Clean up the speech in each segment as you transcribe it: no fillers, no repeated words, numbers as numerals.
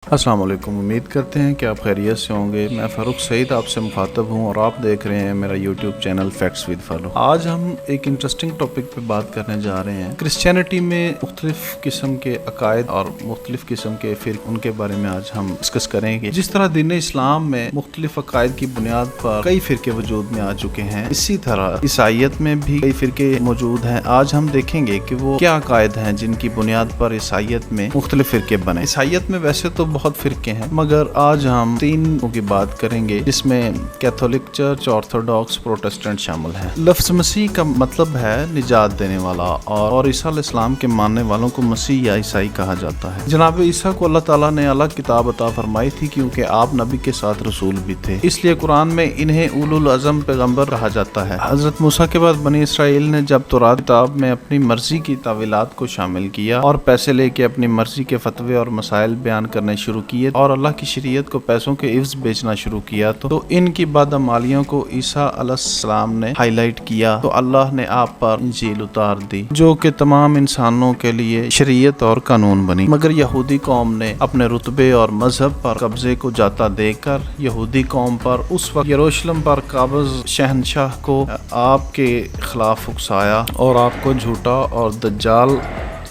السلام علیکم، امید کرتے ہیں کہ آپ خیریت سے ہوں گے۔ میں فاروق سعید آپ سے مخاطب ہوں اور آپ دیکھ رہے ہیں میرا یوٹیوب چینل فیکٹس ود فاروق۔ آج ہم ایک انٹرسٹنگ ٹاپک پہ بات کرنے جا رہے ہیں۔ کرسچینٹی میں مختلف قسم کے عقائد اور مختلف قسم کے فرق، ان کے بارے میں آج ہم ڈسکس کریں گے۔ جس طرح دین اسلام میں مختلف عقائد کی بنیاد پر کئی فرقے وجود میں آ چکے ہیں، اسی طرح عیسائیت میں بھی کئی فرقے موجود ہیں۔ آج ہم دیکھیں گے کہ وہ کیا عقائد ہیں جن کی بنیاد پر عیسائیت میں مختلف فرقے بنے۔ عیسائیت میں ویسے تو بہت فرقے ہیں، مگر آج ہم تین کی بات کریں گے، جس میں کیتھولک چرچ، آرتھوڈاکس، پروٹسٹنٹ شامل ہیں۔ لفظ مسیح کا مطلب ہے نجات دینے والا، اور عیسیٰ علیہ السلام کے ماننے والوں کو مسیح یا عیسائی کہا جاتا ہے۔ جناب عیسیٰ کو اللہ تعالیٰ نے الگ کتاب عطا فرمائی تھی، کیونکہ آپ نبی کے ساتھ رسول بھی تھے، اس لیے قرآن میں انہیں اولو العزم پیغمبر کہا جاتا ہے۔ حضرت موسیٰ کے بعد بنی اسرائیل نے جب تورات کتاب میں اپنی مرضی کی تعویلات کو شامل کیا اور پیسے لے کے اپنی مرضی کے فتوے اور مسائل بیان کرنے شروع کیے اور اللہ کی شریعت کو پیسوں کے عوض بیچنا شروع کیا تو ان کی بدعمالیوں کو عیسیٰ علیہ السلام نے ہائی لائٹ کیا، تو اللہ نے آپ پر انجیل اتار دی، جو کہ تمام انسانوں کے لیے شریعت اور قانون بنی۔ مگر یہودی قوم نے اپنے رتبے اور مذہب پر قبضے کو جاتا دے کر یہودی قوم پر اس وقت یروشلم پر قابض شہنشاہ کو آپ کے خلاف اکسایا اور آپ کو جھوٹا اور دجال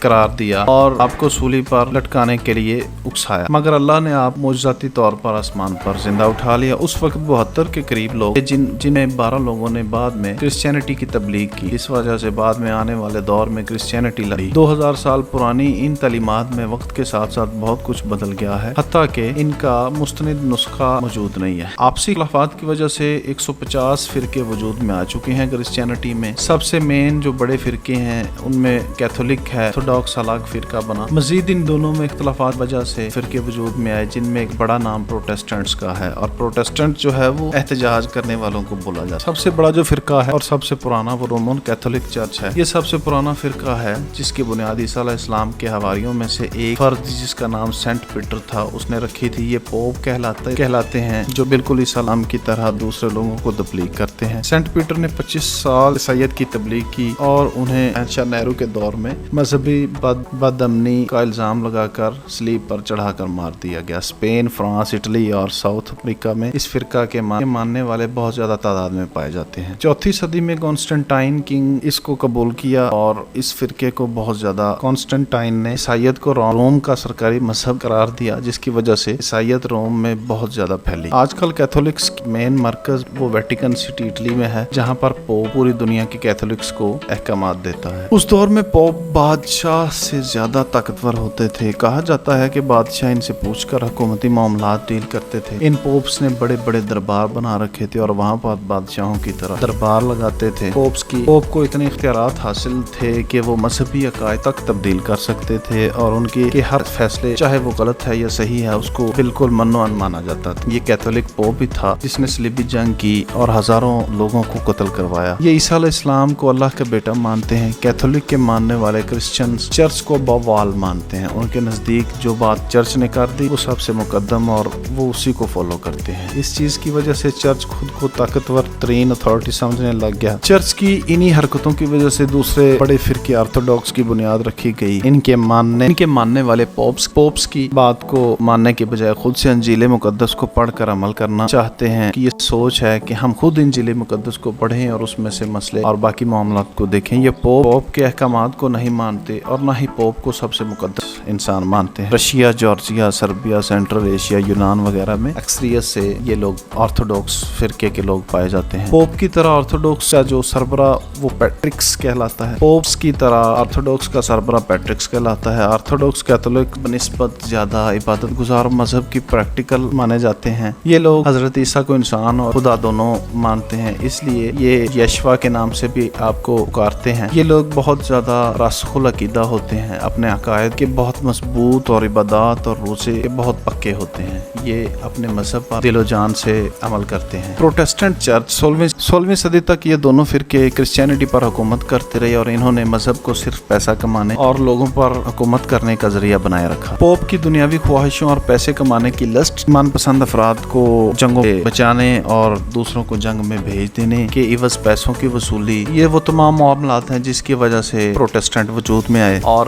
قرار دیا اور آپ کو سولی پر لٹکانے کے لیے اکسایا، مگر اللہ نے آپ معجزاتی طور پر آسمان پر زندہ اٹھا لیا۔ اس وقت 72 کے قریب لوگ جنہیں 12 لوگوں نے بعد میں کرسچینٹی کی تبلیغ کی، اس وجہ سے بعد میں آنے والے دور میں کرسچینٹی لڑی۔ 2000 سال پرانی ان تعلیمات میں وقت کے ساتھ ساتھ بہت کچھ بدل گیا ہے، حتیٰ کہ ان کا مستند نسخہ موجود نہیں ہے۔ آپسی اختلافات کی وجہ سے 150 فرقے وجود میں آ چکے ہیں کرسچینٹی میں۔ سب سے مین جو بڑے فرقے ہیں ان میں کیتھولک ہے، الگ فرقہ بنا۔ مزید ان دونوں میں اختلافات وجہ سے فرقے وجود میں آئے، جن میں ایک بڑا نام پروٹسٹنٹس کا ہے، اور پروٹسٹنٹ جو ہے وہ احتجاج کرنے والوں کو بولا جاتا ہے۔ سب سے بڑا جو فرقہ ہے اور سب سے پرانا وہ رومن کیتھولک چرچ ہے۔ یہ سب سے پرانا فرقہ ہے، جس کی بنیاد عیسیٰ علیہ السلام کے حواریوں میں سے ایک فرد جس کا نام سینٹ پیٹر تھا اس نے رکھی تھی۔ یہ پوپ کہلاتے ہیں، جو بالکل عیسیٰ علیہ السلام کی طرح دوسرے لوگوں کو تبلیغ کرتے ہیں۔ سینٹ پیٹر نے 25 سال عیسائیت کی تبلیغ کی اور انہیں شاہ نہرو کے دور میں مذہبی بدامنی کا الزام لگا کر صلیب پر چڑھا کر مار دیا گیا۔ اسپین، فرانس، اٹلی اور ساؤتھ افریقہ میں اس فرقہ کے ماننے والے بہت زیادہ تعداد میں پائے جاتے ہیں۔ 4 صدی میں کانسٹنٹائن کنگ اس کو قبول کیا اور اس فرقے کو بہت زیادہ کانسٹنٹائن نے عیسائیت کو روم کا سرکاری مذہب قرار دیا، جس کی وجہ سے عیسائیت روم میں بہت زیادہ پھیلی۔ آج کل کیتھولکس کی مین مرکز وہ ویٹیکن سٹی اٹلی میں ہے، جہاں پر پوپ پوری دنیا کے کیتھولکس کو احکامات دیتا ہے۔ اس دور میں پوپ بادشاہ سے زیادہ طاقتور ہوتے تھے۔ کہا جاتا ہے کہ بادشاہ ان سے پوچھ کر حکومتی معاملات ڈیل کرتے تھے۔ ان پوپس نے بڑے بڑے دربار بنا رکھے تھے اور وہاں پر بادشاہوں کی طرح دربار لگاتے تھے۔ پوپ کو اتنے اختیارات حاصل تھے کہ وہ مذہبی عقائد تک تبدیل کر سکتے تھے، اور ان کے ہر فیصلے چاہے وہ غلط ہے یا صحیح ہے اس کو بالکل منوان مانا جاتا تھا۔ یہ کیتھولک پوپ ہی تھا جس نے صلیبی جنگ کی اور ہزاروں لوگوں کو قتل کروایا۔ یہ عیسیٰ علیہ السلام کو اللہ کا بیٹا مانتے ہیں۔ کیتھولک کے ماننے والے کرسچنز چرچ کو بوال مانتے ہیں۔ ان کے نزدیک جو بات چرچ نے کر دی وہ سب سے مقدم اور وہ اسی کو فالو کرتے ہیں۔ اس چیز کی وجہ سے چرچ خود کو طاقتور ترین اتھارٹی سمجھنے لگ گیا۔ چرچ کی انہی حرکتوں کی وجہ سے دوسرے بڑے فرقے آرتھوڈاکس کی بنیاد رکھی گئی۔ ان کے ماننے والے پوپس کی بات کو ماننے کے بجائے خود سے انجیل مقدس کو پڑھ کر عمل کرنا چاہتے ہیں۔ کہ یہ سوچ ہے کہ ہم خود انجیل مقدس کو پڑھیں اور اس میں سے مسئلے اور باقی معاملات کو دیکھیں۔ یہ پوپ کے احکامات کو نہیں مانتے اور نہ ہی پوپ کو سب سے مقدس انسان مانتے ہیں۔ Russia, Georgia, Serbia, central Asia, یونان وغیرہ میں اکثریت سے یہ لوگ آرتھوڈاکس فرقے کے لوگ پائے جاتے ہیں۔ پوپ کی طرح آرتھوڈاکس کا جو سربراہ وہ پیٹرکس کہلاتا ہے۔ پوپس کی طرح آرتھوڈاکس کا سربراہ پیٹرکس کہلاتا ہے۔ آرتھوڈاکس کیتھولک بنسبت زیادہ عبادت گزار مذہب کی پریکٹیکل مانے جاتے ہیں۔ یہ لوگ حضرت عیسیٰ کو انسان اور خدا دونوں مانتے ہیں، اس لیے یہ یشوا کے نام سے بھی آپ کو پکارتے ہیں۔ یہ لوگ بہت زیادہ راسخ العقیدہ ہوتے ہیں، اپنے عقائد کے بہت مضبوط اور عبادات اور روزے کے بہت پکے ہوتے ہیں۔ یہ اپنے مذہب پر دل و جان سے عمل کرتے ہیں۔ پروٹسٹنٹ چرچ 16ویں صدی تک یہ دونوں فرقے کرسچینٹی پر حکومت کرتے رہے اور انہوں نے مذہب کو صرف پیسہ کمانے اور لوگوں پر حکومت کرنے کا ذریعہ بنائے رکھا۔ پوپ کی دنیاوی خواہشوں اور پیسے کمانے کی لسٹ من پسند افراد کو جنگوں سے بچانے اور دوسروں کو جنگ میں بھیج دینے کے عوض پیسوں کی وصولی، یہ وہ تمام معاملات ہیں جس کی وجہ سے پروٹسٹنٹ وجود میں آئے، اور